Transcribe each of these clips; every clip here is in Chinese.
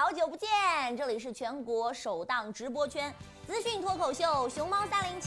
好久不见！这里是全国首档直播圈资讯脱口秀《熊猫307》，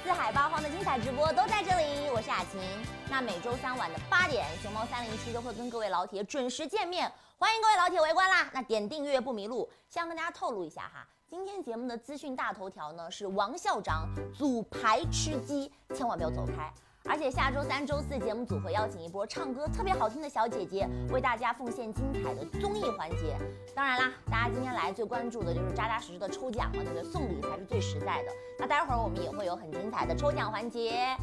四海八荒的精彩直播都在这里。我是雅琴。那每周三晚的8点，熊猫307都会跟各位老铁准时见面，欢迎各位老铁围观啦！那点订阅不迷路。先跟大家透露一下哈，今天节目的资讯大头条呢是王校长组排吃鸡，千万不要走开。而且下周3、周4节目组会邀请一波唱歌特别好听的小姐姐，为大家奉献精彩的综艺环节。当然啦，大家今天来最关注的就是扎扎实实的抽奖嘛，对不对？送礼才是最实在的。那待会儿我们也会有很精彩的抽奖环节，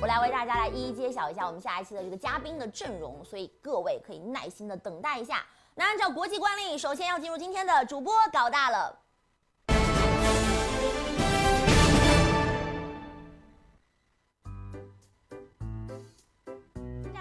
我来为大家来一一揭晓一下我们下一期的这个嘉宾的阵容，所以各位可以耐心的等待一下。那按照国际惯例，首先要进入今天的主播搞大了。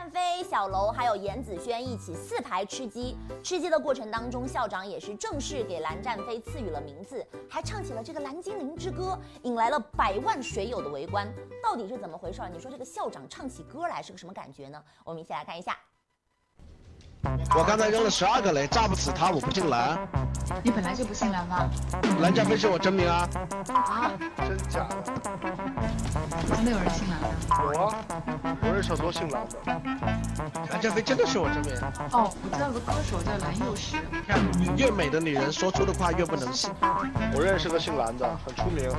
飞、小楼还有严子轩一起4排吃鸡。吃鸡的过程当中，校长也是正式给蓝战飞赐予了名字，还唱起了这个蓝精灵之歌，引来了100万水友的围观。到底是怎么回事？你说这个校长唱起歌来是个什么感觉呢？我们一起来看一下。我刚才扔了12个雷，炸不死他，我不姓蓝。你本来就不姓蓝吗？蓝战飞是我真名啊！啊？真假的？真的有人姓蓝的？有啊，我认识很多姓蓝的。蓝战飞真的是我真名。哦，我知道个歌手叫蓝又时。看，越美的女人说出的话越不能信。我认识个姓蓝的，很出名。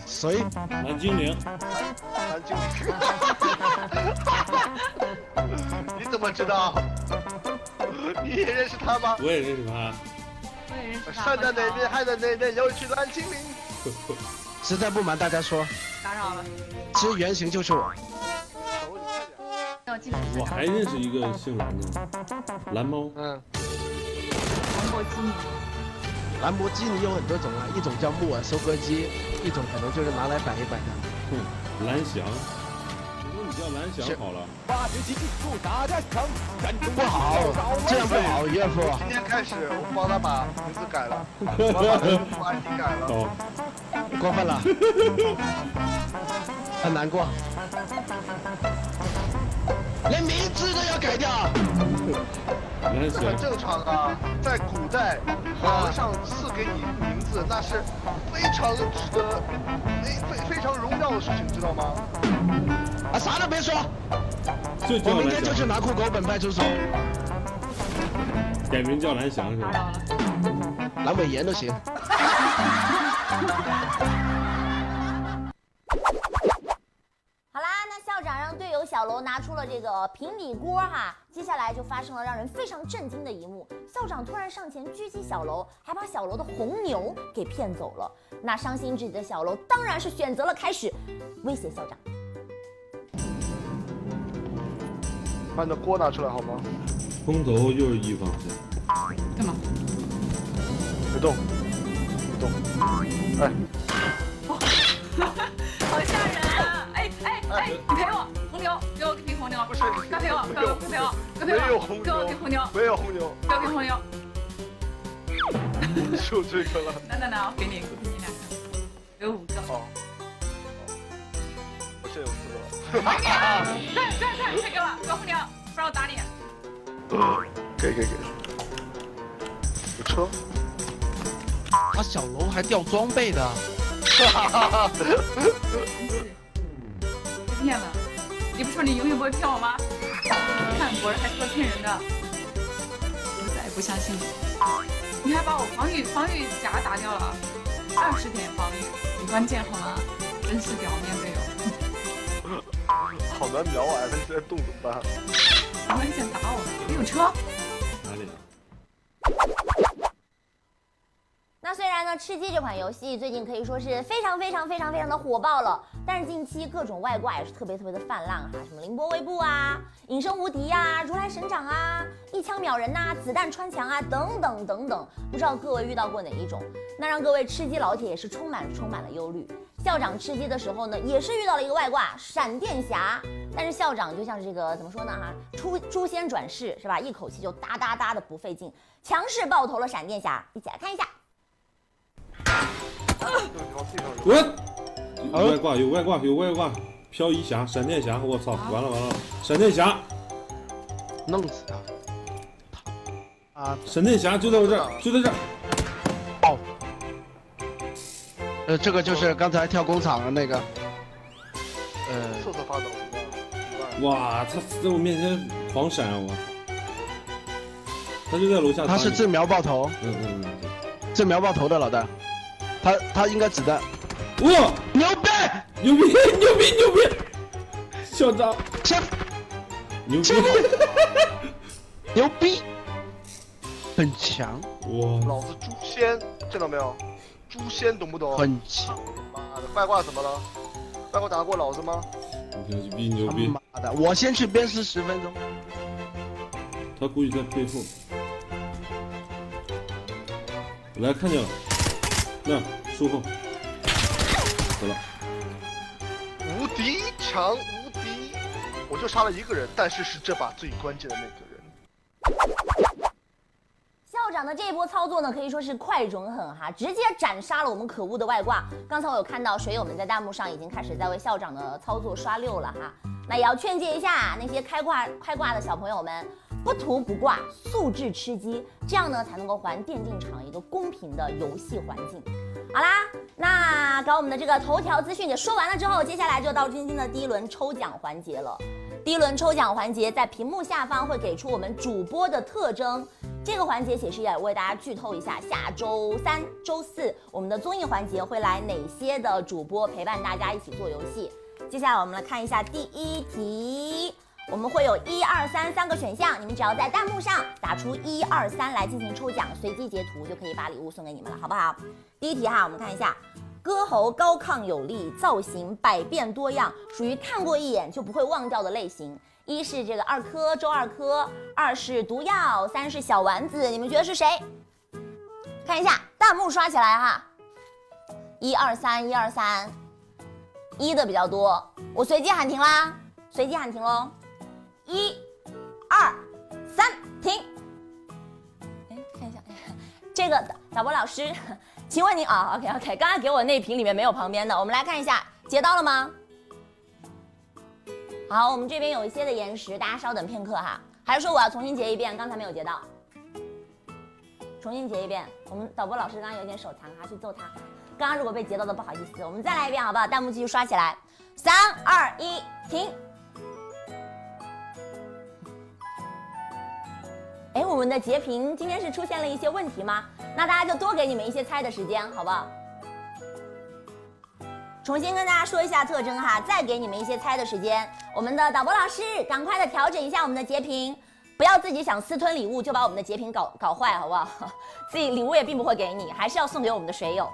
谁？蓝精灵。蓝精灵。你怎么知道？你也认识他吗？我也认识他。我也认识他。山的那边，海的那边，有一群蓝精灵。实在不瞒大家说，打扰了。其实原型就是我。我还认识一个姓蓝的，蓝猫。兰博基尼。兰博基尼有很多种啊，一种叫木耳收割机，一种可能就是拿来摆一摆的。蓝翔。叫蓝翔好了，不好，这样不好，岳父。今天开始，我帮他把名字改了，我把名字 ID 改了。哦，过分了，很难过，连名字都要改掉。这很正常啊，在古代，皇上赐给你名字，那是非常值得、非常荣耀的事情，知道吗？啊，啥都别说，我明天就去拿酷狗本派出所，改名叫蓝翔是吧？打扰了，蓝伟炎都行。好啦，那校长让队友小楼拿出了这个平底锅哈，接下来就发生了让人非常震惊的一幕，校长突然上前狙击小楼，还把小楼的红牛给骗走了。那伤心至极的小楼当然是选择了开始威胁校长。把你的锅拿出来好吗？风头又是一方向。干嘛？别动，别动。哎，哦，好吓人啊！哎，你陪我，红牛，给我瓶红牛。不是，快陪我，快陪我，没有红牛，给我瓶红牛，没有红牛，给我瓶红牛。就这个了。那，我给你2个，有5个。哦，我现在有4个了。快给我红牛，不然我打你。给。有车。啊，小楼还掉装备的。被骗了，你不说你永远不会骗我吗？看，果然还是会骗人的。我再也不相信你。你还把我防御甲打掉了，20点防御，你关键好吗？真是表面队友。好难瞄啊！他现在动怎么办？危险打我！你有车？哪里？那虽然呢，吃鸡这款游戏最近可以说是非常的火爆了，但是近期各种外挂也是特别的泛滥哈，什么凌波微步啊、隐身无敌啊、如来神掌啊、一枪秒人呐、子弹穿墙啊等等，不知道各位遇到过哪一种？那让各位吃鸡老铁也是充满了忧虑。校长吃鸡的时候呢，也是遇到了一个外挂闪电侠，但是校长就像是这个怎么说呢哈，诛仙转世是吧？一口气就哒的不费劲，强势爆头了闪电侠，一起来看一下。有外挂，漂移侠、闪电侠，我操，完了，闪电侠，弄死他！啊，闪电侠就在我这儿，就在这儿。哦。这个就是刚才跳工厂的那个。瑟瑟发抖。哇，他在我面前狂闪啊！我。他就在楼下。他是自瞄爆头。自瞄爆头的老大。他应该子弹。哇！牛逼！牛逼！牛逼！牛逼！校长。牛逼！牛逼！很强。哇！老子诛仙，见到没有？诛仙懂不懂？很强。妈的，外挂怎么了？外挂打过老子吗？牛逼！牛逼！妈的，我先去鞭尸10分钟。他估计在背后。来，看见了，那树后，死了。无敌，强无敌！我就杀了1个人，但是是这把最关键的那个人。校长的这一波操作呢，可以说是快准狠哈，直接斩杀了我们可恶的外挂。刚才我有看到水友们在弹幕上已经开始在为校长的操作刷6了哈。那也要劝诫一下那些开挂的小朋友们，不图不挂，素质吃鸡，这样呢才能够还电竞场一个公平的游戏环境。好啦，那搞我们的这个头条资讯也说完了之后，接下来就到今天的第1轮抽奖环节了。第1轮抽奖环节在屏幕下方会给出我们主播的特征。这个环节显示也为大家剧透一下，下周3、周4我们的综艺环节会来哪些的主播陪伴大家一起做游戏。接下来我们来看一下第1题，我们会有1、2、3 3个选项，你们只要在弹幕上打出1、2、3来进行抽奖，随机截图就可以把礼物送给你们了，好不好？第1题哈，我们看一下，歌喉高亢有力，造型百变多样，属于看过一眼就不会忘掉的类型。1是这个2颗周2颗，2是毒药，3是小丸子，你们觉得是谁？看一下弹幕刷起来哈，1、2、3 1、2、3。1的比较多，我随机喊停啦，随机喊停喽，1、2、3，停。哎，看一下，这个导播老师，请问您啊 ，OK， 刚刚给我那屏里面没有旁边的，我们来看一下，截到了吗？好，我们这边有一些的延时，大家稍等片刻哈。还是说我要重新截一遍？刚才没有截到，重新截一遍。我们导播老师刚刚有点手残哈，去揍他。刚刚如果被截到的不好意思，我们再来一遍好不好？弹幕继续刷起来，3、2、1，停。哎，我们的截屏今天是出现了一些问题吗？那大家就多给你们一些猜的时间，好不好？重新跟大家说一下特征哈，再给你们一些猜的时间。我们的导播老师，赶快的调整一下我们的截屏，不要自己想私吞礼物就把我们的截屏搞坏，好不好？自己礼物也并不会给你，还是要送给我们的水友。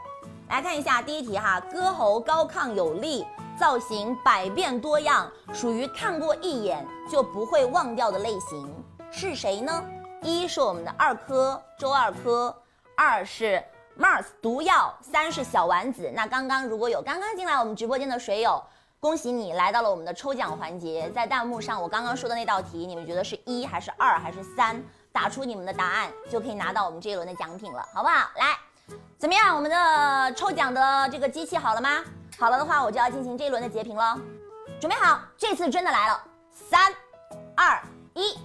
来看一下第1题哈，歌喉高亢有力，造型百变多样，属于看过一眼就不会忘掉的类型，是谁呢？1是我们的2颗周2颗，2是 Mars 毒药，3是小丸子。那刚刚如果有刚刚进来我们直播间的水友，恭喜你来到了我们的抽奖环节。在弹幕上我刚刚说的那道题，你们觉得是1还是2还是3？打出你们的答案就可以拿到我们这一轮的奖品了，好不好？来。怎么样？我们的抽奖的这个机器好了吗？好了的话，我就要进行这一轮的截屏了。准备好，这次真的来了，3、2、1。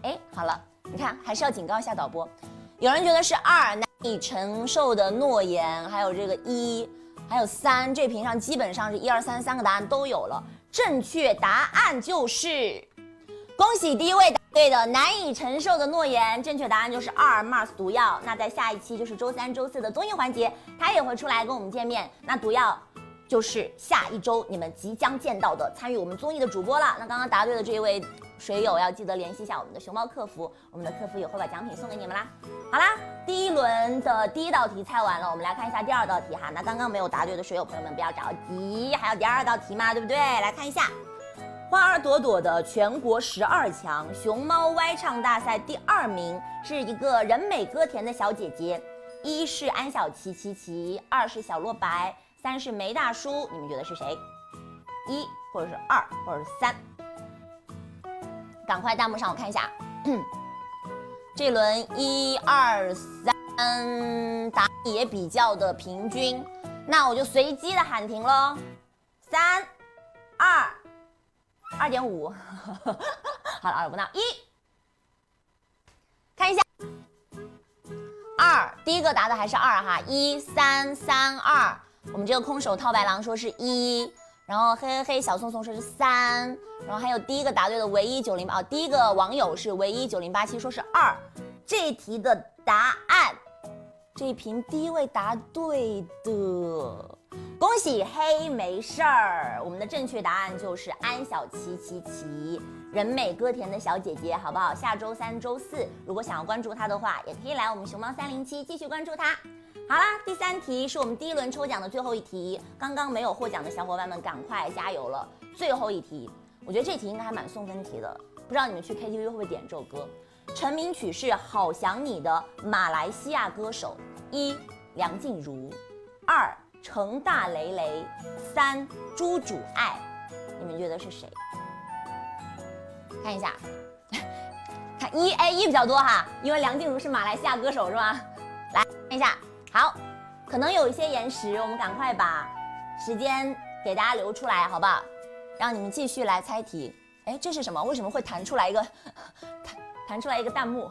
哎，好了，你看还是要警告一下导播。有人觉得是2，难以承受的诺言，还有这个1，还有3，这屏上基本上是1、2、3 3个答案都有了。正确答案就是，恭喜第1位答对的，难以承受的诺言，正确答案就是2 Mars 毒药。那在下一期就是周3、周4的综艺环节，他也会出来跟我们见面。那毒药就是下一周你们即将见到的参与我们综艺的主播了。那刚刚答对的这一位水友要记得联系一下我们的熊猫客服，我们的客服也会把奖品送给你们啦。好啦，第1轮的第1道题猜完了，我们来看一下第2道题哈。那刚刚没有答对的水友朋友们不要着急，还有第2道题嘛，对不对？来看一下。花儿朵朵的全国12强熊猫歪唱大赛第2名是一个人美歌甜的小姐姐，1是安小琪琪琪，2是小洛白，3是梅大叔，你们觉得是谁？1或者是2或者是3？赶快弹幕上我看一下，这轮1、2、3答案也比较的平均，那我就随机的喊停喽，3、2.5，好了，不闹1。第一个答的还是2哈，1332。我们这个空手套白狼说是1，然后嘿小宋宋说是3，然后还有第一个答对的唯一908，第一个网友是唯一9087说是2。这一题的答案，这一瓶第一位答对的，恭喜黑没事儿。我们的正确答案就是安小琪，人美歌甜的小姐姐，好不好？下周3、周4，如果想要关注她的话，也可以来我们熊猫307继续关注她。好啦，第3题是我们第一轮抽奖的最后一题，刚刚没有获奖的小伙伴们赶快加油了！最后一题，我觉得这题应该还蛮送分题的，不知道你们去 KTV 会不会点这首歌？成名曲是《好想你》的马来西亚歌手：1. 梁静茹，2. 程大雷雷，3. 朱主爱。你们觉得是谁？看一下，看1比较多哈，因为梁静茹是马来西亚歌手是吧？来看一下。好，可能有一些延时，我们赶快把时间给大家留出来，好不好？让你们继续来猜题。哎，这是什么？为什么会弹出来一个弹出来一个弹幕？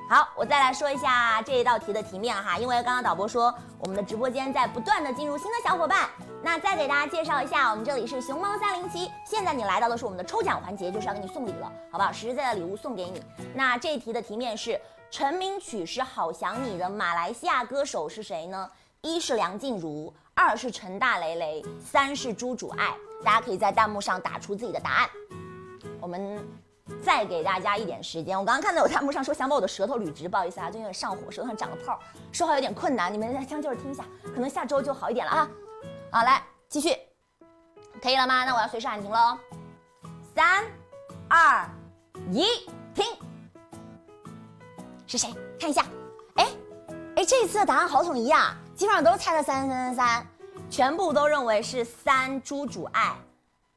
好，我再来说一下这一道题的题面哈，因为刚刚导播说我们的直播间在不断的进入新的小伙伴，那再给大家介绍一下，我们这里是熊猫307，现在你来到的是我们的抽奖环节，就是要给你送礼了，好不好？实实在在的礼物送给你。那这一题的题面是。成名曲是《好想你》的马来西亚歌手是谁呢？1是梁静茹，2是陈大雷雷，3是朱主爱。大家可以在弹幕上打出自己的答案。我们再给大家一点时间。我刚刚看到有弹幕上说想把我的舌头捋直，不好意思啊，最近有点上火，舌头上长了泡，说话有点困难，你们再将就着听一下，可能下周就好一点了啊。好，来继续，可以了吗？那我要随时喊停喽。3、2、1，停。是谁？看一下，哎，这一次的答案好统一啊，基本上都是猜了3，全部都认为是3朱主爱。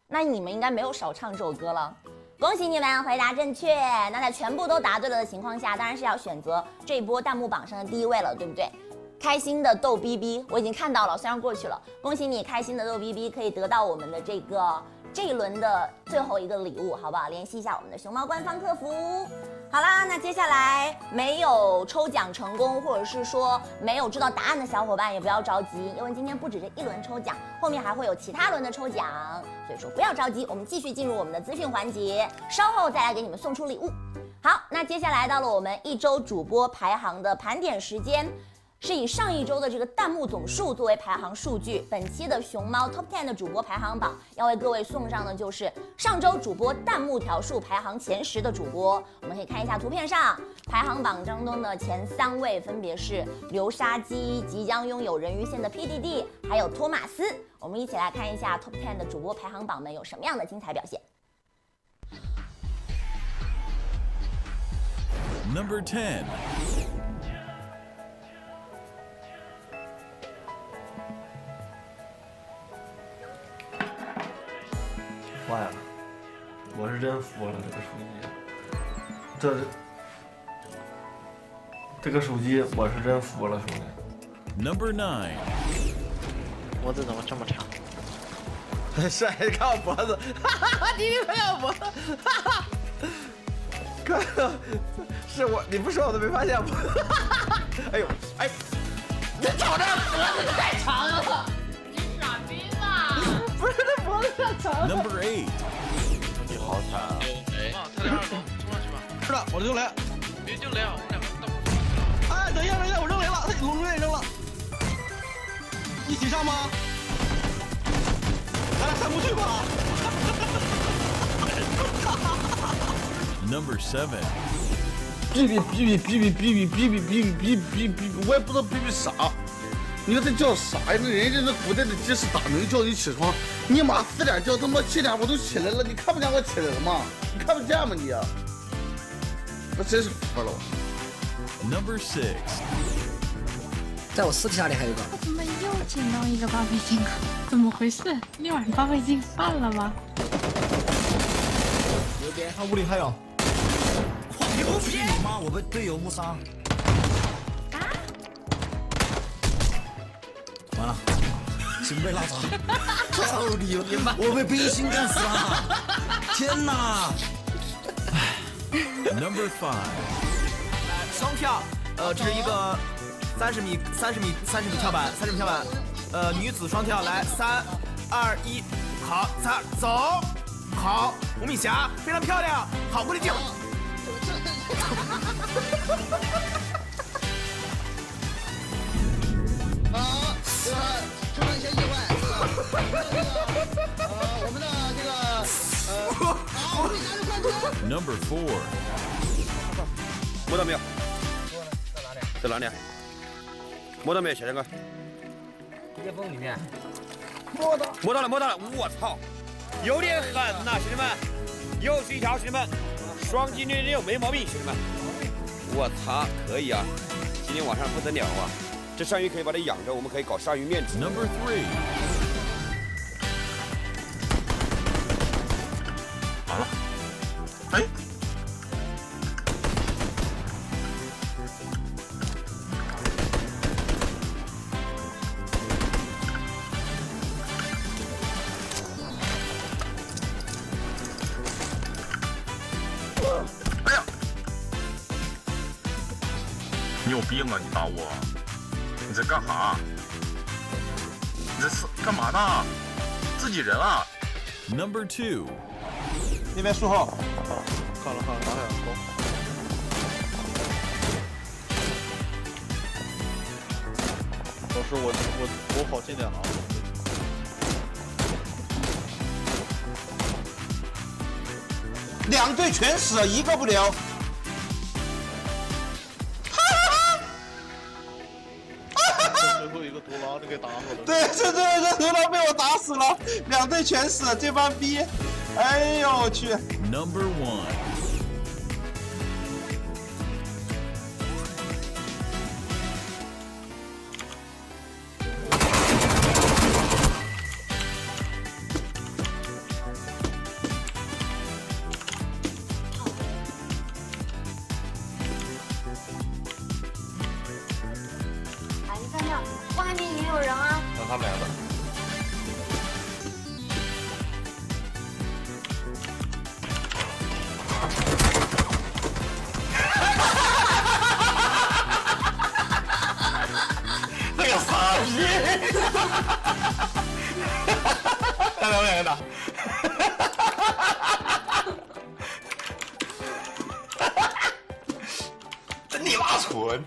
那你们应该没有少唱这首歌了，恭喜你们回答正确。那在全部都答对了的情况下，当然是要选择这一波弹幕榜上的第1位了，对不对？开心的逗逼逼，我已经看到了，虽然过去了，恭喜你，开心的逗逼逼可以得到我们的这一轮的最后一个礼物，好不好？联系一下我们的熊猫官方客服。好啦，那接下来没有抽奖成功，或者是说没有知道答案的小伙伴也不要着急，因为今天不止这1轮抽奖，后面还会有其他轮的抽奖，所以说不要着急，我们继续进入我们的资讯环节，稍后再来给你们送出礼物。好，那接下来到了我们1周主播排行的盘点时间。是以上一周的这个弹幕总数作为排行数据，本期的熊猫 Top 10的主播排行榜要为各位送上的就是上周主播弹幕条数排行前10的主播。我们可以看一下图片上排行榜当中的前3位分别是流沙基、即将拥有人鱼线的 PDD， 还有托马斯。我们一起来看一下 Top 10的主播排行榜们有什么样的精彩表现。Number 10。坏了，我是真服了这个手机，我是真服了，兄弟。Number 9，脖子怎么这么长？帅，看我脖子，弟弟看我脖子，看，是我，你不说我都没发现我。哎呦，哎，你瞅着脖子太长了。不是这脖子太长了。Number 8，你好惨啊！他俩冲上去吧。是的，我扔雷。别扔雷啊，我们两个到。哎，等一下，我扔雷了，他龙雷也扔了。一起上吗？咱俩上不去吧？Number 7，哔，我也不知道哔啥。你说这叫啥呀？那人家那古代的鸡是打鸣叫你起床，你妈4点叫，他妈7点我都起来了，你看不见我起来了吗？你看不见吗你？那真是服了我。Number 6，在我私底下里还有一个。我怎么又捡到一个八倍镜啊？怎么回事？今晚八倍镜犯了吗？右边，他屋里还有。牛逼！你妈！我被队友误杀。完了，准备拉闸！操你妈！我被冰心干死了！天哪 ！Number 5，双跳，这是一个30米跳板，30米跳板，女子双跳，来，3、2、1，好，走，好，5米峡，非常漂亮，好，过来跳。好，这个出了一些意外，我们的这个好，5米峡的冠军。Number 4。摸到没有？在哪里？摸到没有，小强哥？裂缝里面。摸到了！我操，有点狠呐，兄弟们！又是一条，兄弟们，双击虐没毛病，兄弟们！我操，可以啊！今天晚上不得了啊！这鳝鱼可以把它养着，我们可以搞鳝鱼面吃。Number 3。啊？哎。你有病啊！你打我，你在干啥？你这是干嘛呢？自己人啊 ！Number 2。那边树后。看了，打两勾。老师，我跑近点了啊！两队全死，一个不留。最后一个独狼给打死了。对，这独狼被我打死了，两队全死，这帮逼，哎呦我去。Number 1。外面也有人啊！等他们来了。那个傻逼！看到没有？真你妈蠢！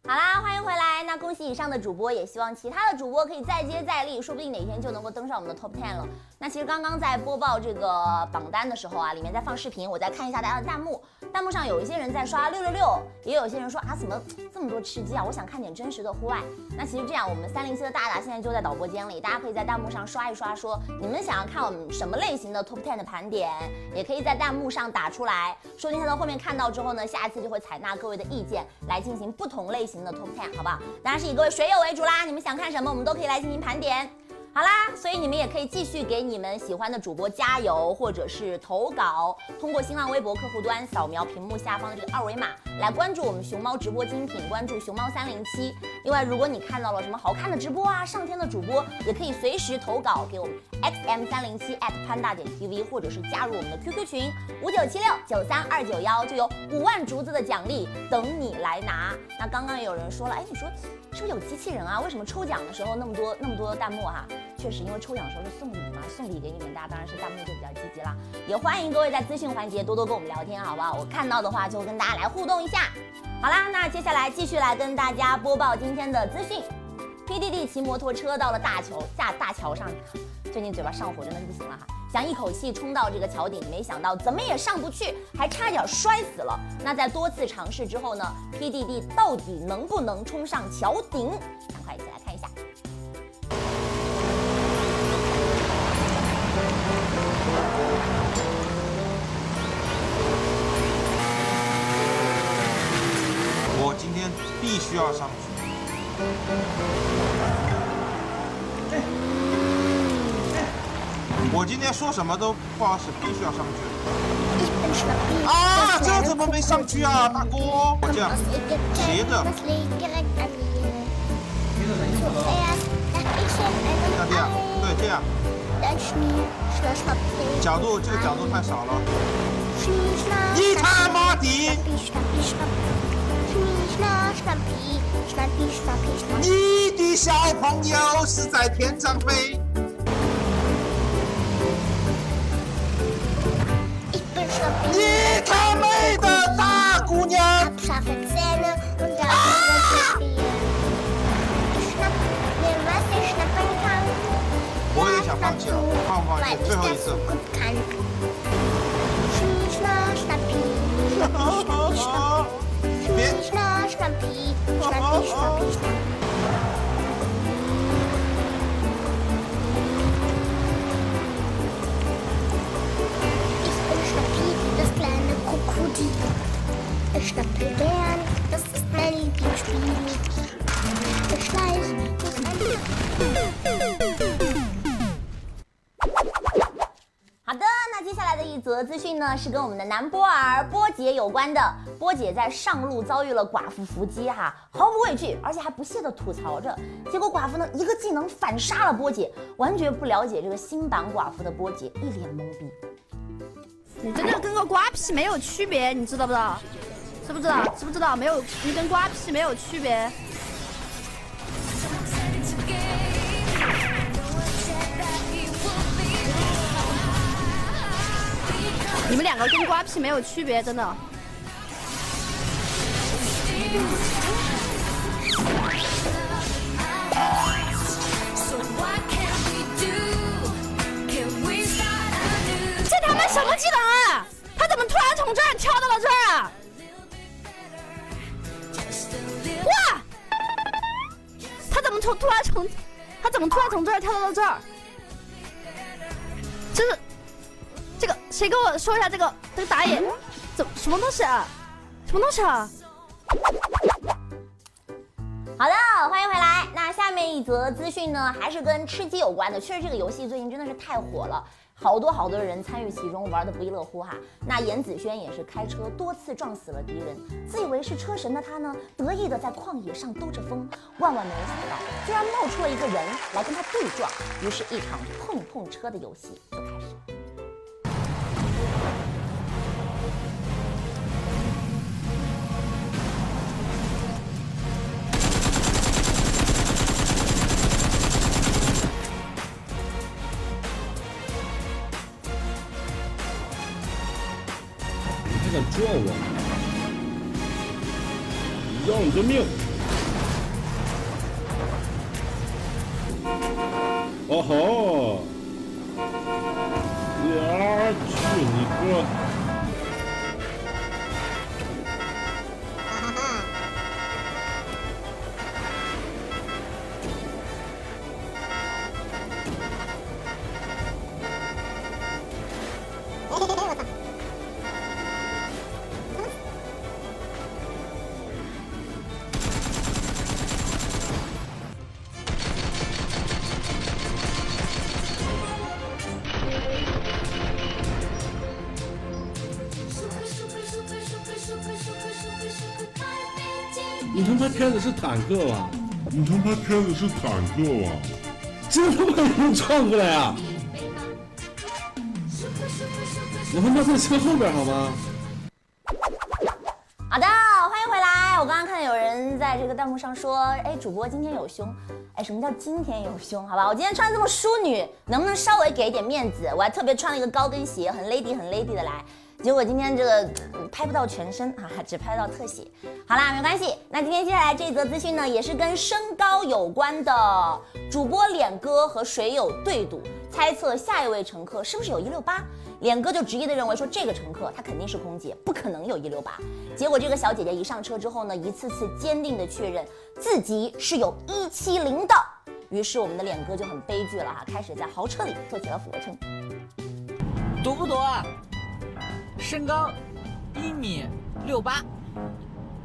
好啦，欢迎回来。那恭喜以上的主播，也希望其他的主播可以再接再厉，说不定哪天就能够登上我们的 Top 10了。那其实刚刚在播报这个榜单的时候啊，里面在放视频，我在看一下大家的弹幕，弹幕上有一些人在刷666，也有一些人说啊，怎么这么多吃鸡啊？我想看点真实的户外。那其实这样，我们307的大大现在就在导播间里，大家可以在弹幕上刷一刷，说你们想要看我们什么类型的 Top 10的盘点，也可以在弹幕上打出来，说不定他到后面看到之后呢，下一次就会采纳各位的意见，来进行不同类型的 Top 10，好不好？当然是以各位水友为主啦，你们想看什么，我们都可以来进行盘点。好啦，所以你们也可以继续给你们喜欢的主播加油，或者是投稿，通过新浪微博客户端扫描屏幕下方的这个2维码来关注我们熊猫直播精品，关注熊猫307。另外，如果你看到了什么好看的直播啊，上天的主播，也可以随时投稿给我们 xm307@panda.tv， 或者是加入我们的 QQ 群5976932291，就有5万竹子的奖励等你来拿。那刚刚也有人说了，哎，你说是不是有机器人啊？为什么抽奖的时候那么多弹幕哈？确实，因为抽奖的时候是送礼嘛，送礼给你们，大家当然是弹幕就比较积极啦。也欢迎各位在资讯环节多多跟我们聊天，好不好？我看到的话就跟大家来互动一下。好啦，那接下来继续来跟大家播报今天的资讯。PDD 骑摩托车到了大桥上，最近嘴巴上火真的是不行了哈，想一口气冲到这个桥顶，没想到怎么也上不去，还差点摔死了。那在多次尝试之后呢 ，PDD 到底能不能冲上桥顶？赶快一起来看一下。我今天必须要上去。我今天说什么都不好使，必须要上去。啊，这怎么没上去啊，大哥？我这样斜着。要这样，对，这样。角度，这个角度太少了。你他妈的！你的小朋友是在天上飞。你太美的大姑娘。我有点想放弃了，放不放弃？最后一次。别。Ich schnappe gern, das ist mein Lieblingsspiel. Ich schleich durch ein 好的，那接下来的一则资讯呢，是跟我们的男波儿波姐有关的。波姐在上路遭遇了寡妇伏击哈，毫不畏惧，而且还不屑地吐槽着。结果寡妇呢一个技能反杀了波姐，完全不了解这个新版寡妇的波姐一脸懵逼。你真的跟个瓜皮没有区别，你知道不知道？知不知道？知不知道？没有，你跟瓜皮没有区别。你们两个跟瓜皮没有区别，真的。这他妈什么技能啊？他怎么突然从这儿跳到了这儿啊？哇！他怎么突然从这儿跳到了这儿？这个谁跟我说一下这个打野什么东西啊？什么东西啊？好的，欢迎回来。那下面一则资讯呢，还是跟吃鸡有关的。确实，这个游戏最近真的是太火了，好多人参与其中，玩的不亦乐乎哈。那严子轩也是开车多次撞死了敌人，自以为是车神的他呢，得意的在旷野上兜着风，万万没有想到，居然冒出了一个人来跟他对撞，于是，一场碰车的游戏就开始了。撞我！要你的命！哦吼！呀，去你哥！你他妈开的是坦克吧？你他妈开的是坦克吧？这他妈能撞过来啊！我他妈在车后边好吗？好的，欢迎回来。我刚刚看到有人在这个弹幕上说，哎，主播今天有胸。哎，什么叫今天有胸？好吧，我今天穿这么淑女，能不能稍微给一点面子？我还特别穿了一个高跟鞋，很 lady 的来。结果今天这个拍不到全身啊，只拍到特写。好啦，没关系。那今天接下来这则资讯呢，也是跟身高有关的。主播脸哥和水友对赌，猜测下一位乘客是不是有168。脸哥就执意的认为说，这个乘客他肯定是空姐，不可能有168。结果这个小姐姐一上车之后呢，一次次坚定的确认自己是有170的。于是我们的脸哥就很悲剧了哈，开始在豪车里做起了俯卧撑。赌不赌啊？身高1.68米，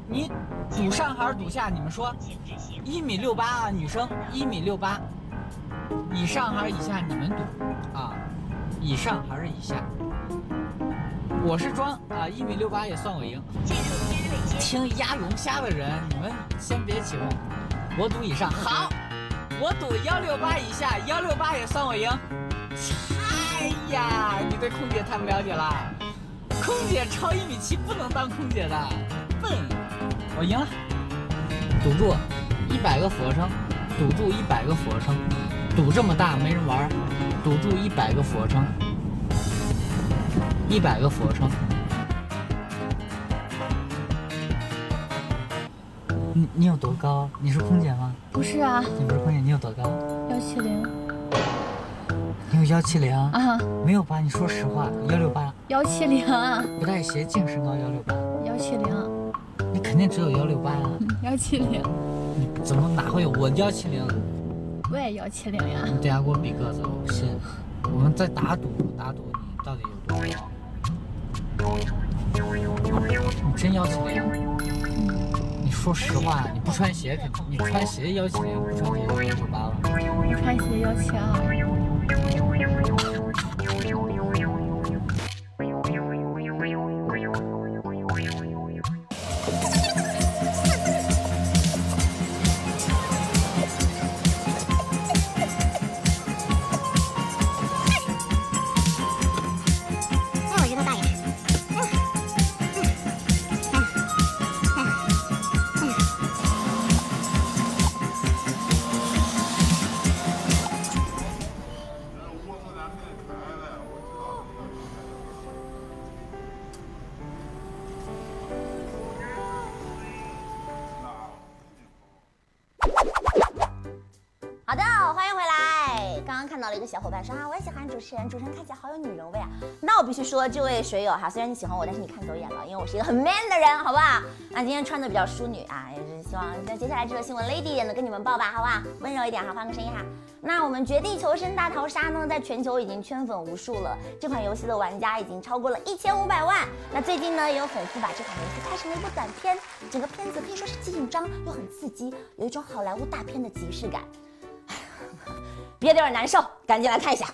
你赌上还是赌下？你们说，1.68米啊，女生1.68米，以上还是以下？你们赌啊，以上还是以下？我是装啊，1.68米也算我赢。听鸭龙虾的人，你们先别起哄，我赌以上。好，我赌168以下，168也算我赢。哎呀，你对空姐太不了解了。空姐超1.7米不能当空姐的，笨！我赢了，赌注100个俯卧撑，赌注100个俯卧撑，赌这么大没人玩，赌注100个俯卧撑，100个俯卧撑。你有多高？你是空姐吗？不是啊。你不是空姐，你有多高？170。你有170啊？没有吧？你说实话，168。170啊。不带鞋，净身高168。170。你肯定只有168啊。170。你怎么哪会有我170？我也170呀。你等下给我比个子，我不信。我们再打赌，打赌你到底有多高？你真170？你说实话，你不穿鞋肯定，你穿鞋170，不穿鞋就168了。不穿鞋172。好的，欢迎回来。刚刚看到了一个小伙伴说啊，我也喜欢主持人，主持人看起来好有女人味啊。那我必须说，这位水友哈，虽然你喜欢我，但是你看走眼了，因为我是一个很 man 的人，好不好？那今天穿的比较淑女啊，也是希望在接下来这个新闻 lady 也能跟你们抱吧，好不好？温柔一点哈，换个声音哈。那我们绝地求生大逃杀呢，在全球已经圈粉无数了。这款游戏的玩家已经超过了1500万。那最近呢，也有粉丝把这款游戏拍成了一部短片，整个片子可以说是紧张又很刺激，有一种好莱坞大片的即视感。憋得有点难受，赶紧来看一下。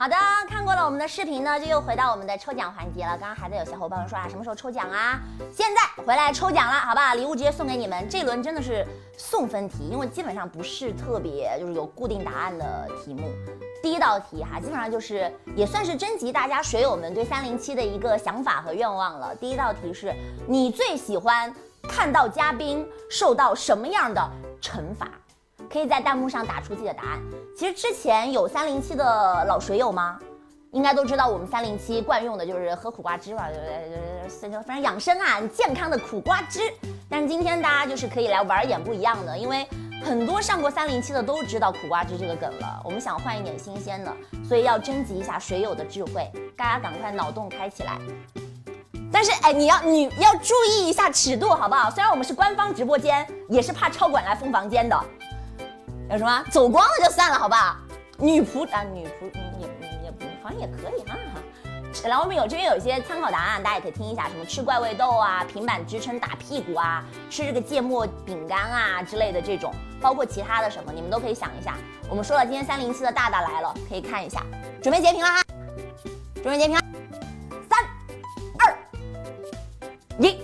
好的，看过了我们的视频呢，就又回到我们的抽奖环节了。刚刚还在有小伙伴们说啊，什么时候抽奖啊？现在回来抽奖了，好吧？礼物直接送给你们。这轮真的是送分题，因为基本上不是特别就是有固定答案的题目。第一道题哈，基本上就是也算是征集大家水友们对307的一个想法和愿望了。第一道题是你最喜欢看到嘉宾受到什么样的惩罚？可以在弹幕上打出自己的答案。其实之前有307的老水友吗？应该都知道我们307惯用的就是喝苦瓜汁吧，对不对？反正养生啊，健康的苦瓜汁。但是今天大家就是可以来玩一点不一样的，因为很多上过307的都知道苦瓜汁这个梗了。我们想换一点新鲜的，所以要征集一下水友的智慧，大家赶快脑洞开起来。但是哎，你要注意一下尺度，好不好？虽然我们是官方直播间，也是怕超管来封房间的。有什么走光了就算了，好不好？女仆好像也可以哈。然后我们这边有一些参考答案，大家也可以听一下，什么吃怪味豆啊、平板支撑打屁股啊、吃这个芥末饼干啊之类的这种，包括其他的什么，你们都可以想一下。我们说了，今天307的大大来了，可以看一下。准备截屏了哈，准备截屏了，3、2、1，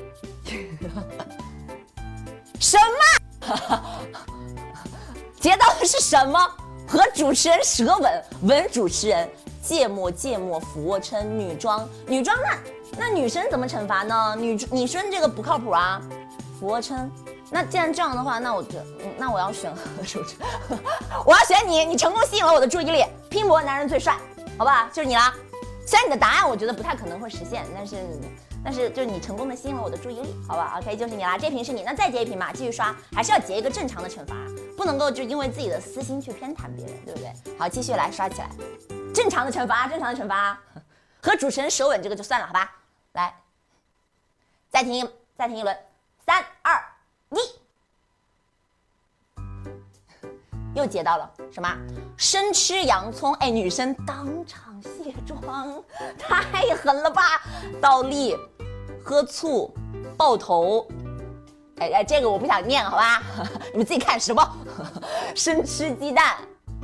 什么？截到的是什么？和主持人舌吻，吻主持人。芥末俯卧撑，女装那女生怎么惩罚呢？女生这个不靠谱啊，俯卧撑。那既然这样的话，那我要选何主持，我要选你，你成功吸引了我的注意力。拼搏男人最帅，好吧，就是你了。虽然你的答案我觉得不太可能会实现，但是就是你成功的吸引了我的注意力，好吧 ？OK， 就是你啦，这瓶是你，那再截一瓶嘛，继续刷，还是要截一个正常的惩罚，不能够就因为自己的私心去偏袒别人，对不对？好，继续来刷起来。正常的惩罚，和主持人舌吻这个就算了，好吧？来，再停一轮，3、2、1，又截到了什么？生吃洋葱，哎，女生当场卸妆，太狠了吧！倒立，喝醋，爆头，哎，这个我不想念，好吧？你们自己看什么？生吃鸡蛋，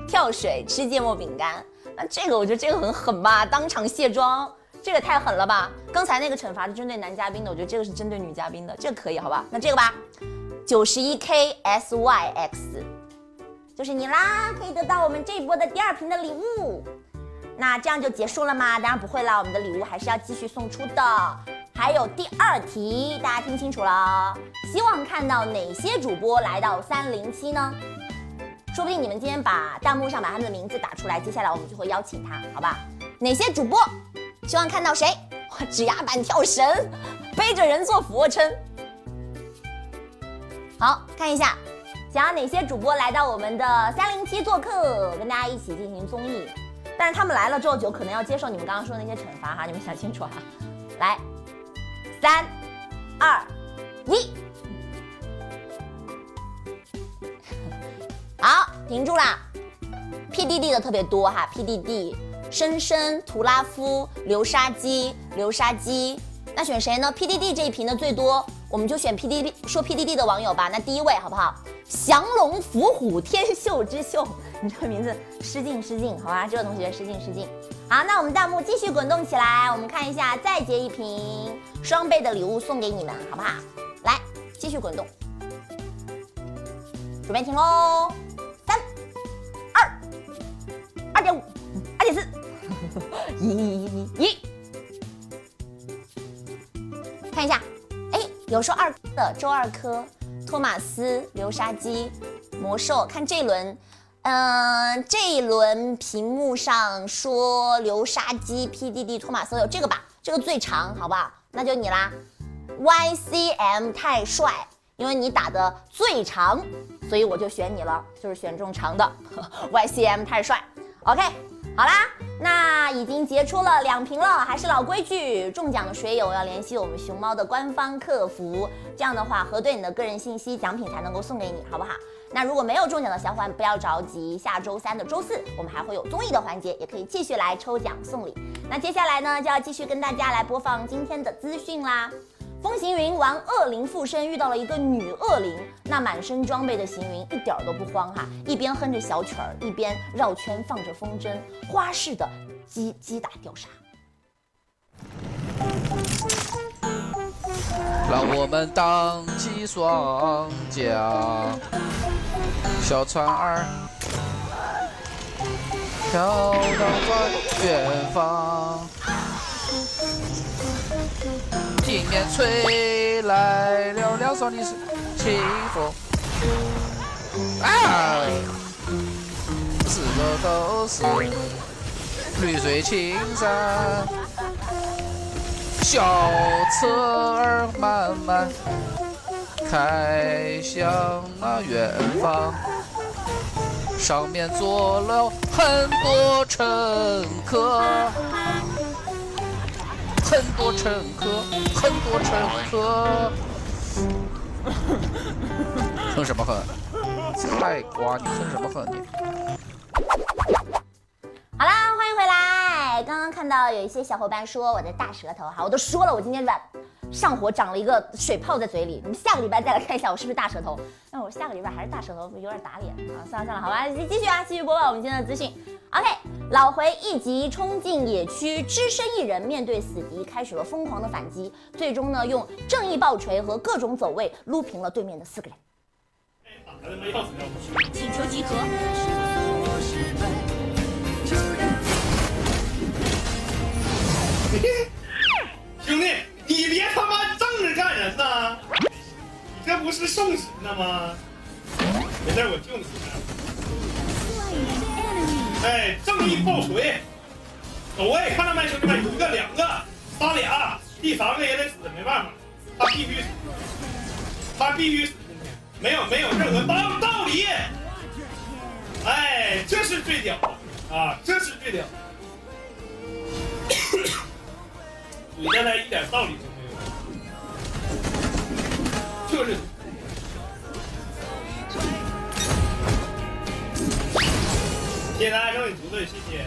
跳水，吃芥末饼干。那这个我觉得这个很狠吧，当场卸妆，这个太狠了吧！刚才那个惩罚是针对男嘉宾的，我觉得这个是针对女嘉宾的，这个可以好吧？那这个吧，91KSYX， 就是你啦，可以得到我们这一波的第2瓶的礼物。那这样就结束了吗？当然不会啦，我们的礼物还是要继续送出的。还有第2题，大家听清楚了，希望看到哪些主播来到307呢？说不定你们今天把弹幕上把他们的名字打出来，接下来我们就会邀请他，好吧？哪些主播希望看到谁？指压板跳绳，背着人做俯卧撑。好，看一下，想要哪些主播来到我们的307做客，跟大家一起进行综艺？但是他们来了之后，就可能要接受你们刚刚说的那些惩罚哈，你们想清楚哈。来，3、2、1。好，停住啦 ！PDD 的特别多哈 ，PDD、深深、图拉夫、流沙鸡，那选谁呢 ？PDD 这一瓶的最多，我们就选 PDD， 说 PDD 的网友吧。那第1位好不好？降龙伏虎，天秀之秀，你这个名字失敬，好吧？这个同学失敬。好，那我们弹幕继续滚动起来，我们看一下，再截一瓶双倍的礼物送给你们，好不好？来，继续滚动，准备停喽。2.5、2.4、1，看一下，哎，有说2的周2科、托马斯、流沙鸡、魔兽，看这一轮，这一轮屏幕上说流沙鸡、PDD、托马斯有这个吧，这个最长，好不好？那就你啦 ，YCM 太帅，因为你打的最长，所以我就选你了，就是选中长的YCM 太帅。OK， 好啦，那已经结出了2瓶了，还是老规矩，中奖的水友要联系我们熊猫的官方客服，这样的话核对你的个人信息，奖品才能够送给你，好不好？那如果没有中奖的小伙伴不要着急，下周3的周4我们还会有综艺的环节，也可以继续来抽奖送礼。那接下来呢，就要继续跟大家来播放今天的资讯啦。风行云玩恶灵附身，遇到了一个女恶灵，那满身装备的行云一点都不慌哈，一边哼着小曲儿，一边绕圈放着风筝，花式的击打吊杀。让我们荡起双桨，小船儿飘荡在远方。迎面吹来了凉爽的清风，啊，四周都是绿水青山，小车儿慢慢开向那远方，上面坐了很多乘客，很多乘客，很多乘客。哼什么哼？菜瓜，你哼什么哼你？好啦，欢迎回来。刚刚看到有一些小伙伴说我的大舌头，好，我都说了，我今天上火长了一个水泡在嘴里。你们下个礼拜再来看一下我是不是大舌头。那我下个礼拜还是大舌头，有点打脸啊。算了，好吧，继续啊，继续播报我们今天的资讯。OK， 老回一级冲进野区，只身一人面对死敌，开始了疯狂的反击，最终呢用正义爆锤和各种走位撸平了对面的4个人。请求集合。兄弟，你别他妈正着干人呐！你这不是送死呢吗？没事，我救你。哎，正义爆锤！走位，看到没，兄弟们，1个、2个、3俩，第3个也得死，没办法，他必须死，他必须死，今天没有任何道理。哎，这是最屌的啊，这是最屌的。怼的他一点道理都没有，就是。谢谢大家胜利组队，谢谢。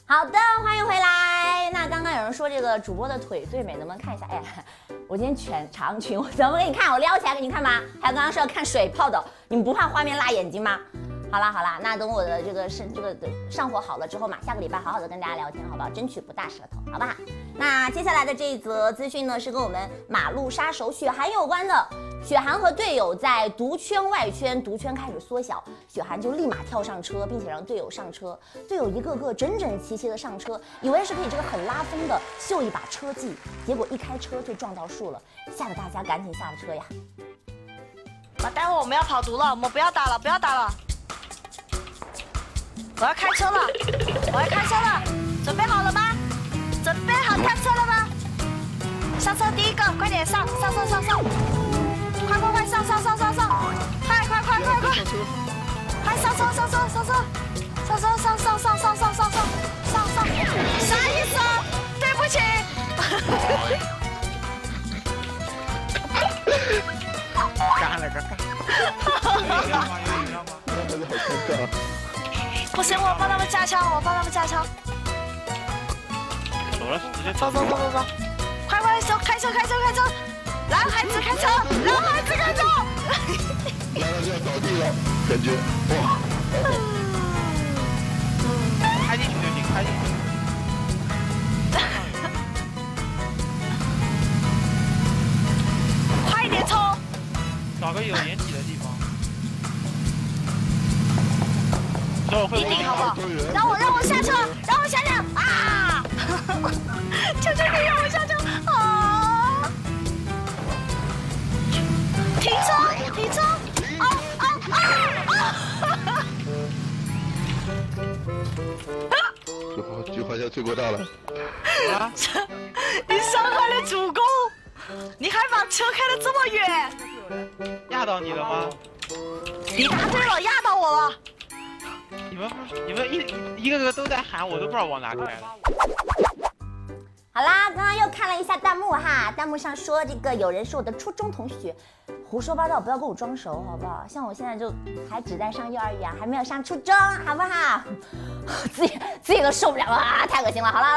好的，欢迎回来。那刚刚有人说这个主播的腿最美，能不能看一下？哎，我今天全长裙，我怎么给你看？我撩起来给你看吗？还有刚刚是要看水泡的，你们不怕画面辣眼睛吗？好啦，那等我的这个上火好了之后嘛，下个礼拜好好的跟大家聊天，好不好？争取不大舌头，好不好？那接下来的这一则资讯呢，是跟我们马路杀手雪涵有关的。雪涵和队友在毒圈外圈，毒圈开始缩小，雪涵就立马跳上车，并且让队友上车。队友一个个整整齐齐的上车，以为是可以这个很拉风的秀一把车技，结果一开车就撞到树了，吓得大家赶紧下了车呀！待会我们要跑毒了，我们不要打了，不要打了。我要开车了，准备好了吗？准备好跳车了吗？上车第一个，快点上，快上，快，快，上，啥意思啊？对不起。干了个干。不行，我帮他们架枪，走了，直接走，快，开车，男孩子开车。来了就要倒地了，感觉哇！开进去就行，开进去。快一点冲！找个有掩体的地方。一定好不好？让我下车啊！求求你让我下车啊！停车！菊花下最过大了。你伤害了主公，你还把车开得这么远，压到你了吗？你答对了，压到我了。你们一个个都在喊，我都不知道往哪开了。好啦，刚刚又看了一下弹幕哈，弹幕上说这个有人是我的初中同学，胡说八道，不要跟我装熟好不好？像我现在就还只在上幼儿园，还没有上初中，好不好？自己都受不了了啊，太恶心了。好了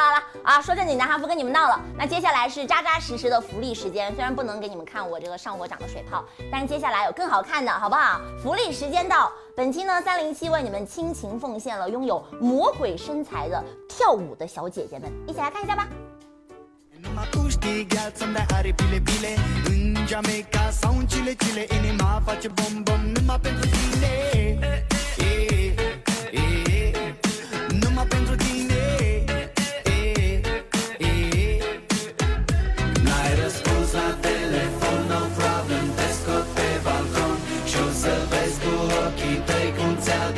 啊，说正经的哈，不跟你们闹了。那接下来是扎扎实实的福利时间，虽然不能给你们看我这个上火长的水泡，但是接下来有更好看的，好不好？福利时间到，本期呢307为你们倾情奉献了拥有魔鬼身材的跳舞的小姐姐们，一起来看一下吧。Numa tusti gheață de are bile bile În Jamaica sau în Chile Inima face bom bom numai pentru tine Numai pentru tine N-ai răspuns la telefon, no problem Te scot pe balcon Și o să vezi cu ochii tăi cum ți-a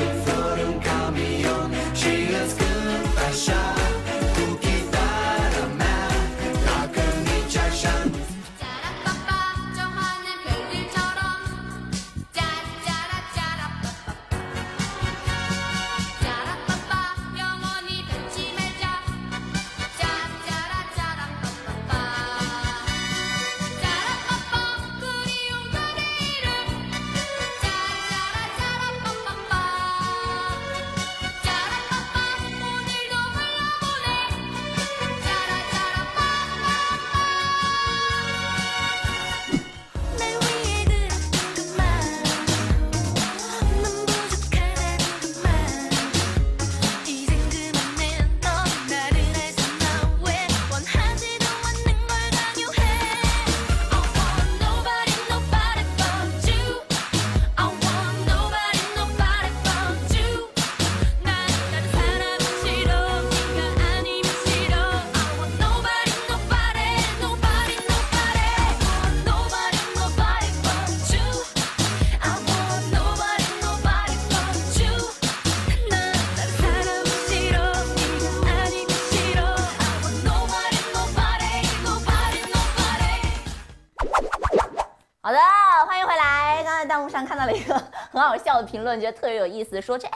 幕上看到了一个很好笑的评论，觉得特别有意思，说这个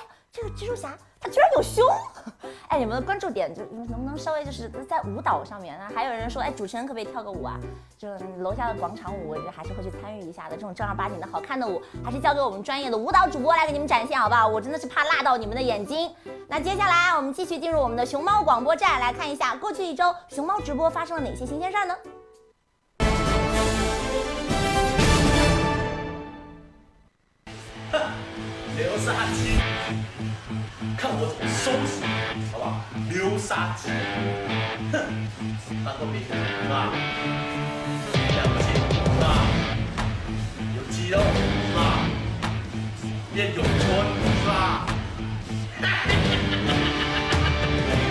蜘蛛侠他居然有胸。哎，你们的关注点就能不能稍微就是在舞蹈上面呢？还有人说，哎，主持人可不可以跳个舞啊？就是楼下的广场舞，我觉得还是会去参与一下的。这种正儿八经的好看的舞，还是交给我们专业的舞蹈主播来给你们展现，好不好？我真的是怕辣到你们的眼睛。那接下来我们继续进入我们的熊猫广播站，来看一下过去一周熊猫直播发生了哪些新鲜事儿呢？刘杀鸡，看我怎么收拾你，好不好？刘杀鸡，哼，当个兵是吧？两个鸡是吧？有肌肉是吧？练咏春是吧？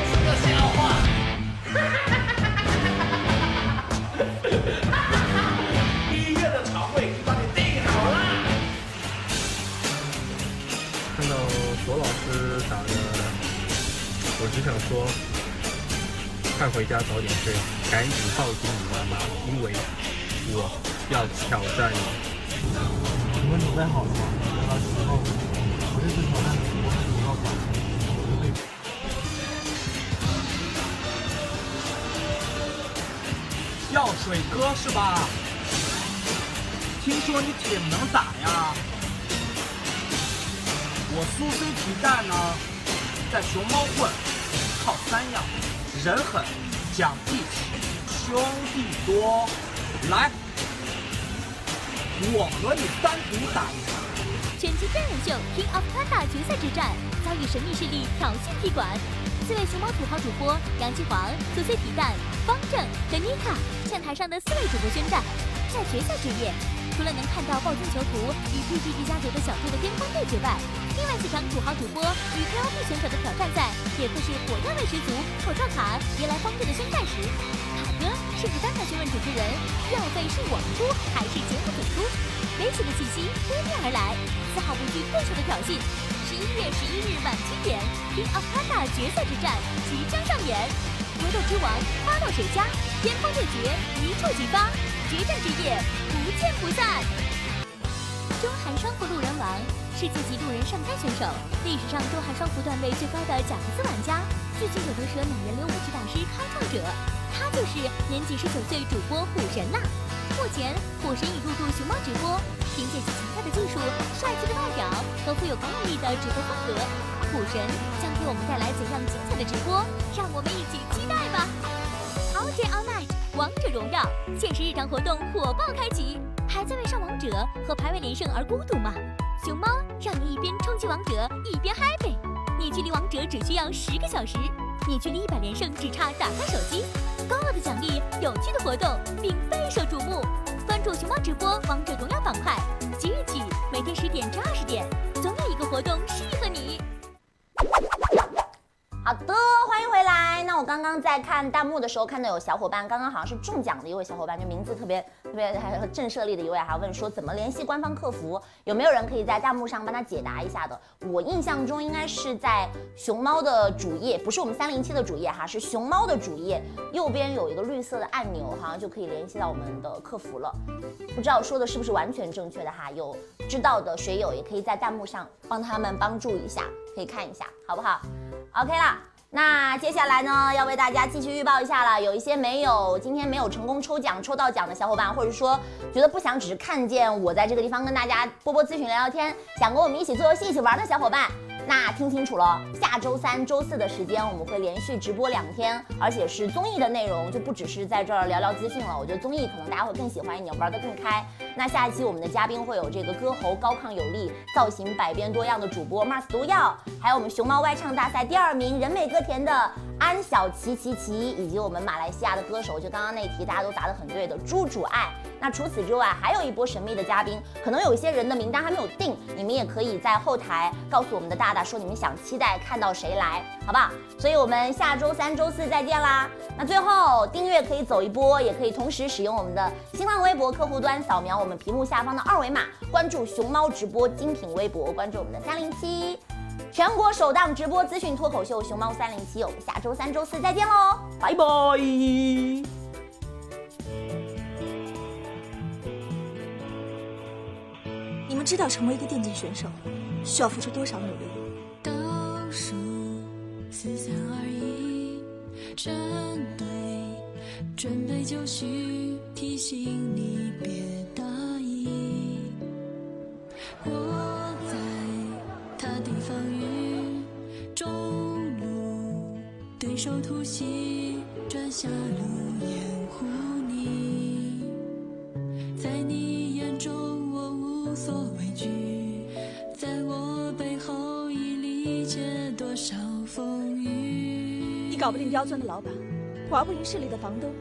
是个笑话。医院的床位已经帮你订好了。看到左老师打的，我只想说，快回家早点睡，赶紧抱紧你妈妈，因为我要挑战你。请问准备好了吗？到时候我这次挑战我很主要吧。药水哥是吧？听说你挺能打呀。我苏菲皮蛋呢，在熊猫混，靠3样：人狠、讲义气、兄弟多。来，我和你单独打一场。拳击真人秀 King of Kata 决赛之战遭遇神秘势力挑衅踢馆，4位熊猫土豪主播杨继煌、苏菲皮蛋、方正和妮卡向台上的4位主播宣战，在决赛之夜。除了能看到暴君囚徒与 PPT 家族的小猪的巅峰对决外，另外4场土豪主播与 KOP 选手的挑战赛也会是火药味十足。口罩卡迎来方阵的宣战时，卡哥甚至当场询问主持人：药费是我们出还是节目组出？悲喜的信息扑面而来，丝毫不惧对手的挑衅。11月11日晚7点 ，King of Kata 决赛之战即将上演。格斗之王花落谁家，巅峰对决一触即发，决战之夜不见不散。中韩双服路人王，世界级路人上杆选手，历史上中韩双服段位最高的贾克斯玩家，最近有得蛇美人流武器大师开创者，他就是年仅19岁主播虎神啦。目前虎神已入驻熊猫直播，凭借其强大的技术、帅气的外表和富有感染力的直播风格，虎神将给我们带来怎样精彩的直播？让我们一起期待吧 ！All Day All Night 王者荣耀限时日常活动火爆开启，还在为上王者和排位连胜而孤独吗？熊猫让你一边冲击王者一边 happy， 你距离王者只需要10个小时，你距离100连胜只差打开手机，高额的奖励、有趣的活动并备受瞩目。关注熊猫直播王者荣耀板块，即日起每天10点至20点，总有一个活动适合你。好的，欢迎回来。那我刚刚在看弹幕的时候，看到有小伙伴，刚刚好像是中奖的一位小伙伴，就名字特别还有震慑力的一位，还问说怎么联系官方客服？有没有人可以在弹幕上帮他解答一下的？我印象中应该是在熊猫的主页，不是我们307的主页哈，是熊猫的主页，右边有一个绿色的按钮，好像就可以联系到我们的客服了。不知道说的是不是完全正确的哈？有知道的水友也可以在弹幕上帮他们帮助一下，可以看一下，好不好？OK 啦，那接下来呢，要为大家继续预报一下了。有一些今天没有成功抽到奖的小伙伴，或者说觉得不想只是看见我在这个地方跟大家波波咨询聊聊天，想跟我们一起做游戏一起玩的小伙伴，那听清楚了，下周3、周4的时间我们会连续直播2天，而且是综艺的内容，就不只是在这儿聊聊资讯了。我觉得综艺可能大家会更喜欢，你要玩得更开。那下一期我们的嘉宾会有这个歌喉高亢有力、造型百变多样的主播 Mars 毒药，还有我们熊猫外唱大赛第2名人美歌甜的安小琪，以及我们马来西亚的歌手，就刚刚那题大家都答得很对的朱主爱。那除此之外，还有一波神秘的嘉宾，可能有一些人的名单还没有定，你们也可以在后台告诉我们的大大说你们想期待看到谁来，好不好？所以我们下周3、周4再见啦。那最后订阅可以走一波，也可以同时使用我们的新浪微博客户端，扫描我们屏幕下方的2维码，关注熊猫直播精品微博，关注我们的307。全国首档直播资讯脱口秀熊猫307，我们下周3、周4再见喽，拜拜。你们知知道成为一个电竞选手需要付出多少努力。倒数4、3、2、1，准备就绪，提醒你别大意。我在他地防御，中路对手突袭，转下路掩护你。在你眼中我无所畏惧，在我背后已历经多少风雨。你搞不定刁钻的老板，玩不赢势力的房东，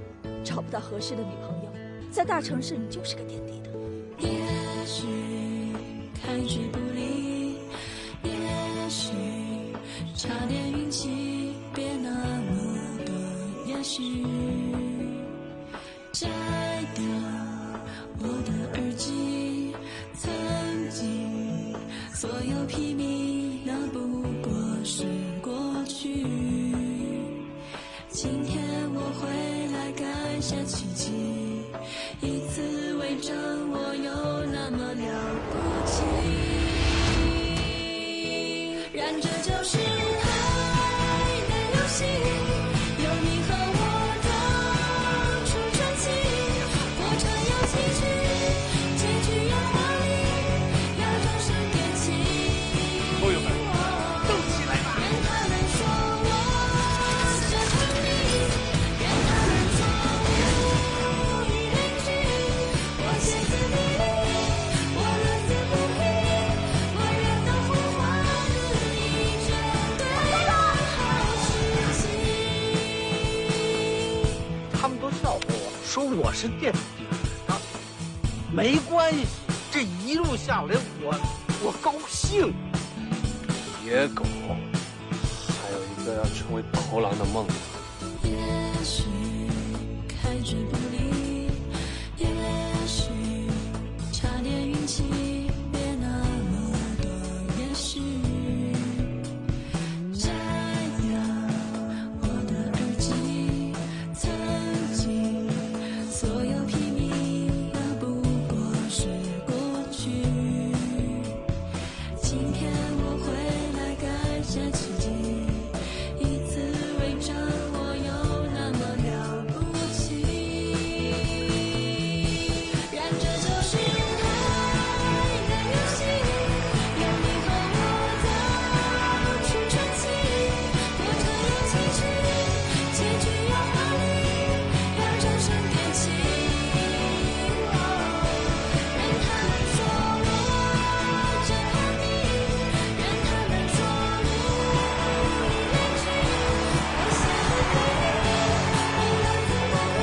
找不到合适的女朋友，在大城市你就是个垫底的。也许开局不利，也许差点运气，别那么多也许。摘掉我的耳机，曾经所有秘密，那不过是过去。今天我会来改写奇迹，以此为证，我有那么了不起。然这就是爱的游戏，有你和我的出传奇。过程有崎岖，结局有道理，要终身惦记。朋友们，动起来吧！任他们说我这很你，任他们说无与伦比。我歇斯底里，我乐此不疲，我热闹红花如一这对的好时机。他们都笑话我，说我是垫底啊，没关系，这一路下来我高兴。野狗，还有一个要成为头狼的梦。也许开局不利，也许差点运气，别那么多也许。摘掉我的耳机，曾经所有秘密，那不过是过去。今天我会来改写奇迹，以此为证，我有那么了不起。然这就是爱的游戏，有你和我的出传奇。过程有崎岖，结局有道理，要终身惦记。任他们说我真和你，任他们说无与伦比。我歇斯底里，我乐此不疲，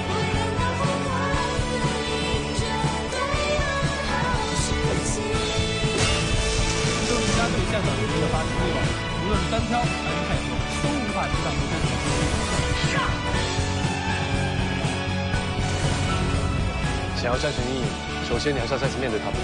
我热闹红花如一这对的好时机。正是加对下载游戏的发行力了，无论是单挑还是泰斗，都无法抵挡住这种想要战胜阴影，首先你还是要再次面对他们。